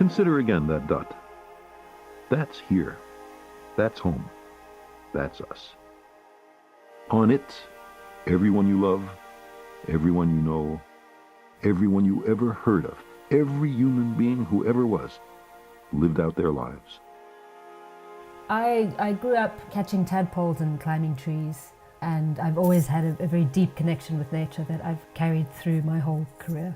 Consider again that dot. That's here. That's home. That's us. On it, everyone you love, everyone you know, everyone you ever heard of, every human being who ever was, lived out their lives. I grew up catching tadpoles and climbing trees, and I've always had a very deep connection with nature that I've carried through my whole career.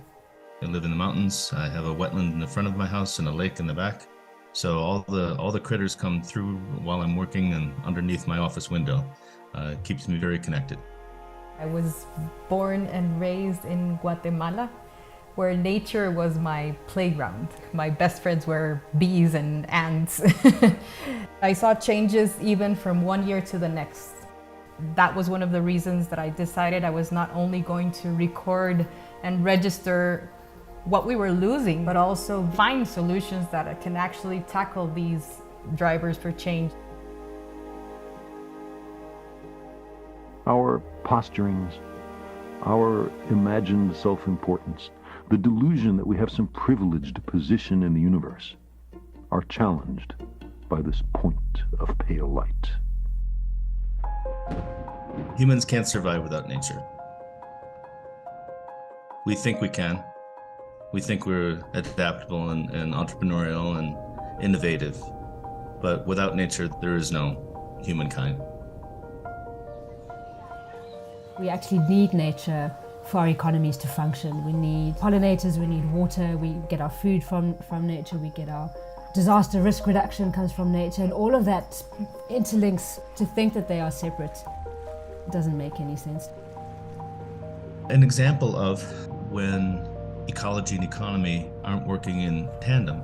I live in the mountains. I have a wetland in the front of my house and a lake in the back. So all the critters come through while I'm working and underneath my office window. It keeps me very connected. I was born and raised in Guatemala, where nature was my playground. My best friends were bees and ants. I saw changes even from one year to the next. That was one of the reasons that I decided I was not only going to record and register what we were losing, but also find solutions that can actually tackle these drivers for change. Our posturings, our imagined self-importance, the delusion that we have some privileged position in the universe, are challenged by this point of pale light. Humans can't survive without nature. We think we can. We think we're adaptable and entrepreneurial and innovative, but without nature, there is no humankind. We actually need nature for our economies to function. We need pollinators, we need water, we get our food from nature, we get our disaster risk reduction comes from nature, and all of that interlinks. To think that they are separate doesn't make any sense. An example of when ecology and economy aren't working in tandem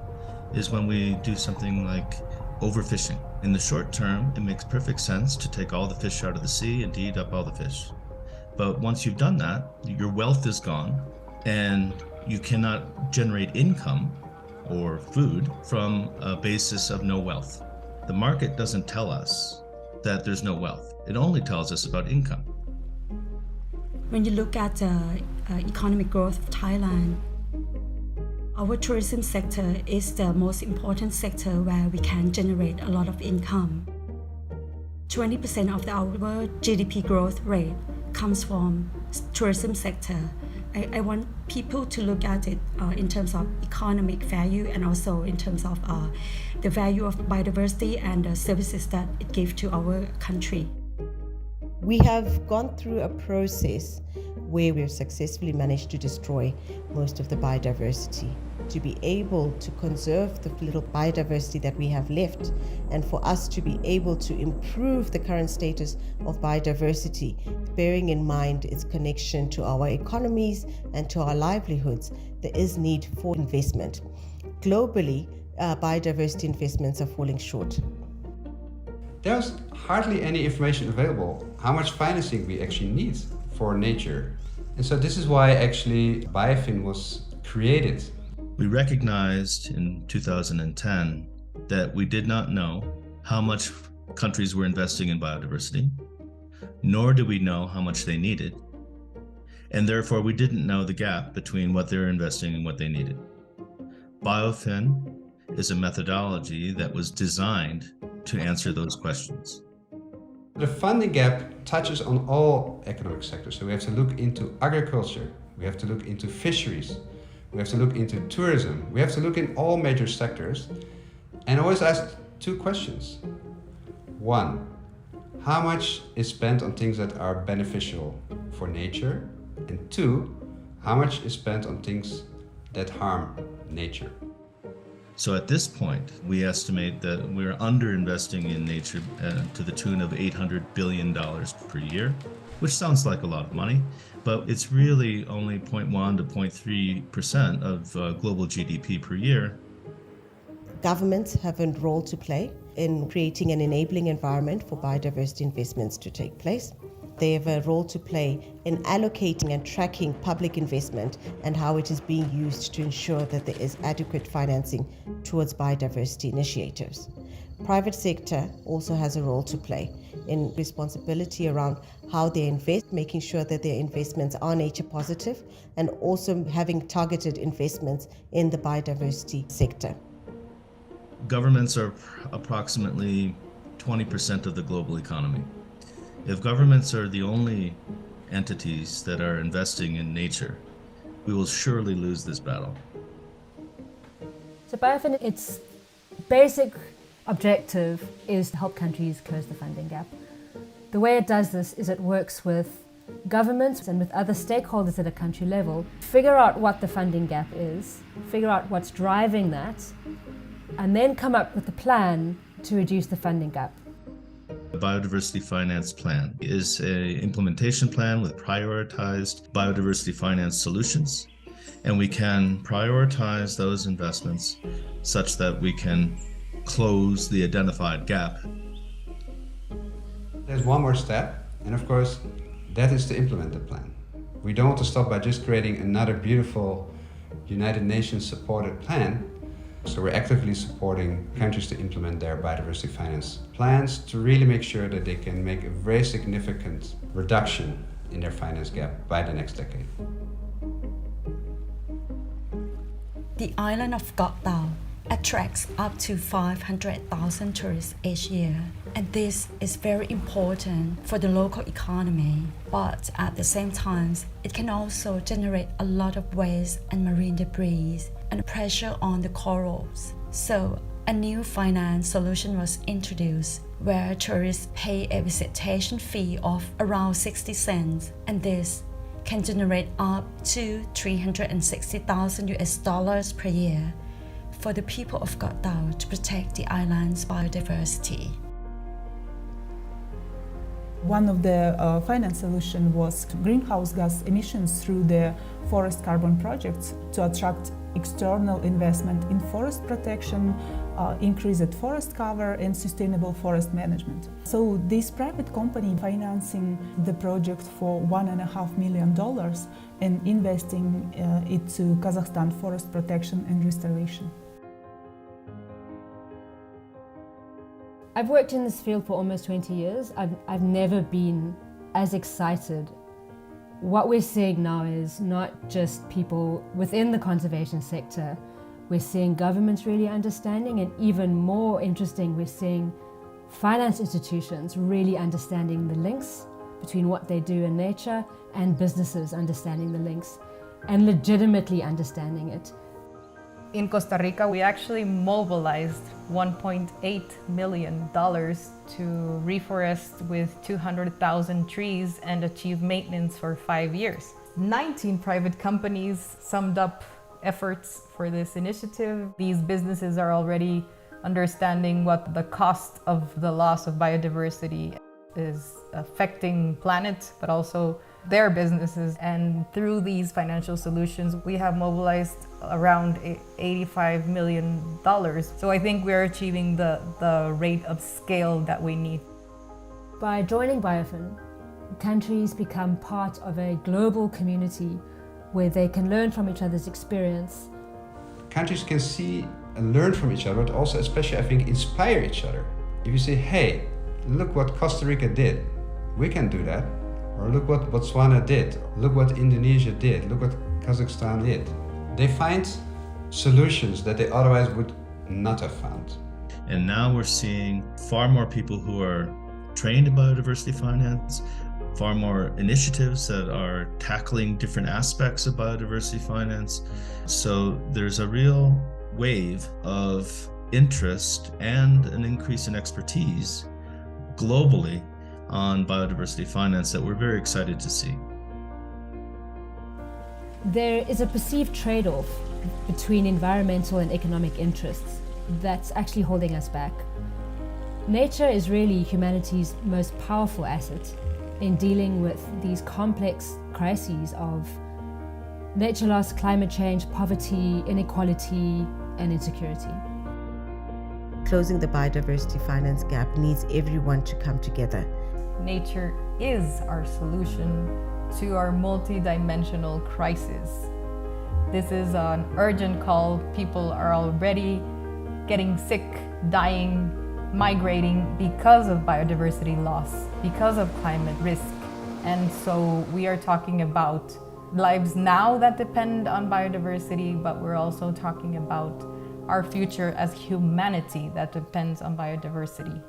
is when we do something like overfishing. In the short term, it makes perfect sense to take all the fish out of the sea and to eat up all the fish. But once you've done that, your wealth is gone and you cannot generate income or food from a basis of no wealth. The market doesn't tell us that there's no wealth. It only tells us about income. When you look at the economic growth of Thailand, our tourism sector is the most important sector where we can generate a lot of income. 20% of our GDP growth rate comes from tourism sector. I want people to look at it in terms of economic value and also in terms of the value of biodiversity and the services that it gives to our country. We have gone through a process where we've successfully managed to destroy most of the biodiversity. To be able to conserve the little biodiversity that we have left, and for us to be able to improve the current status of biodiversity, bearing in mind its connection to our economies and to our livelihoods, there is need for investment. Globally, biodiversity investments are falling short. There's hardly any information available how much financing we actually need for nature. And so this is why actually BioFin was created. We recognized in 2010 that we did not know how much countries were investing in biodiversity, nor did we know how much they needed. And therefore we didn't know the gap between what they're investing and what they needed. BioFin is a methodology that was designed to answer those questions. The funding gap touches on all economic sectors. So we have to look into agriculture, we have to look into fisheries, we have to look into tourism, we have to look in all major sectors and always ask two questions. One, how much is spent on things that are beneficial for nature? And two, how much is spent on things that harm nature? So at this point, we estimate that we're underinvesting in nature to the tune of $800 billion per year, which sounds like a lot of money, but it's really only 0.1 to 0.3% of global GDP per year. Governments have a role to play in creating an enabling environment for biodiversity investments to take place. They have a role to play in allocating and tracking public investment and how it is being used to ensure that there is adequate financing towards biodiversity initiatives. Private sector also has a role to play in responsibility around how they invest, making sure that their investments are nature positive, and also having targeted investments in the biodiversity sector. Governments are approximately 20% of the global economy. If governments are the only entities that are investing in nature, we will surely lose this battle. So BioFin, its basic objective is to help countries close the funding gap. The way it does this is it works with governments and with other stakeholders at a country level, figure out what the funding gap is, figure out what's driving that, and then come up with a plan to reduce the funding gap. The Biodiversity Finance Plan is an implementation plan with prioritized biodiversity finance solutions, and we can prioritize those investments such that we can close the identified gap. There's one more step, and of course, that is to implement the plan. We don't want to stop by just creating another beautiful United Nations supported plan. So we're actively supporting countries to implement their biodiversity finance plans to really make sure that they can make a very significant reduction in their finance gap by the next decade. The island of Koh Tao attracts up to 500,000 tourists each year, and this is very important for the local economy. But at the same time, it can also generate a lot of waste and marine debris and pressure on the corals. So a new finance solution was introduced where tourists pay a visitation fee of around 60 cents, and this can generate up to $360,000 per year for the people of Koh Tao to protect the island's biodiversity. One of the finance solutions was greenhouse gas emissions through the forest carbon projects to attract external investment in forest protection, increased forest cover, and sustainable forest management. So this private company financing the project for $1.5 million and investing it to Kazakhstan forest protection and restoration. I've worked in this field for almost 20 years. I've never been as excited. What we're seeing now is not just people within the conservation sector. We're seeing governments really understanding, and even more interesting, we're seeing finance institutions really understanding the links between what they do in nature and businesses understanding the links and legitimately understanding it. In Costa Rica, we actually mobilized $1.8 million to reforest with 200,000 trees and achieve maintenance for 5 years. 19 private companies summed up efforts for this initiative. These businesses are already understanding what the cost of the loss of biodiversity is affecting planet, but also their businesses. And through these financial solutions, we have mobilized around $85 million. So I think we're achieving the rate of scale that we need. By joining BioFin, countries become part of a global community where they can learn from each other's experience. Countries can see and learn from each other, but also especially, I think, inspire each other. If you say, hey, look what Costa Rica did, we can do that. Or look what Botswana did, look what Indonesia did, look what Kazakhstan did. They find solutions that they otherwise would not have found. And now we're seeing far more people who are trained in biodiversity finance, far more initiatives that are tackling different aspects of biodiversity finance. So there's a real wave of interest and an increase in expertise globally on biodiversity finance that we're very excited to see. There is a perceived trade-off between environmental and economic interests that's actually holding us back. Nature is really humanity's most powerful asset in dealing with these complex crises of nature loss, climate change, poverty, inequality, and insecurity. Closing the biodiversity finance gap needs everyone to come together. Nature is our solution to our multi-dimensional crisis. This is an urgent call. People are already getting sick, dying, migrating because of biodiversity loss, because of climate risk. And so we are talking about lives now that depend on biodiversity, but we're also talking about our future as humanity that depends on biodiversity.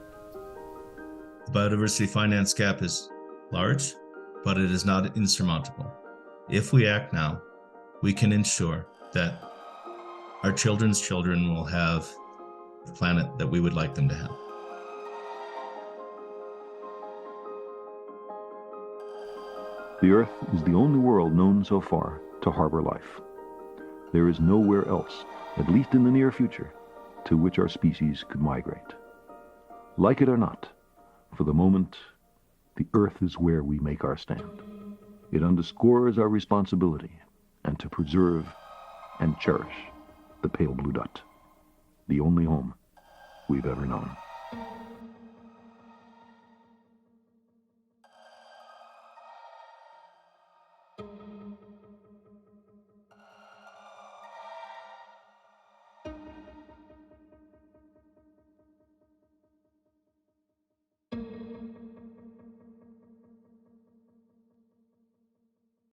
The biodiversity finance gap is large, but it is not insurmountable. If we act now, we can ensure that our children's children will have the planet that we would like them to have. The Earth is the only world known so far to harbor life. There is nowhere else, at least in the near future, to which our species could migrate. Like it or not, for the moment, the Earth is where we make our stand. It underscores our responsibility and to preserve and cherish the pale blue dot, the only home we've ever known.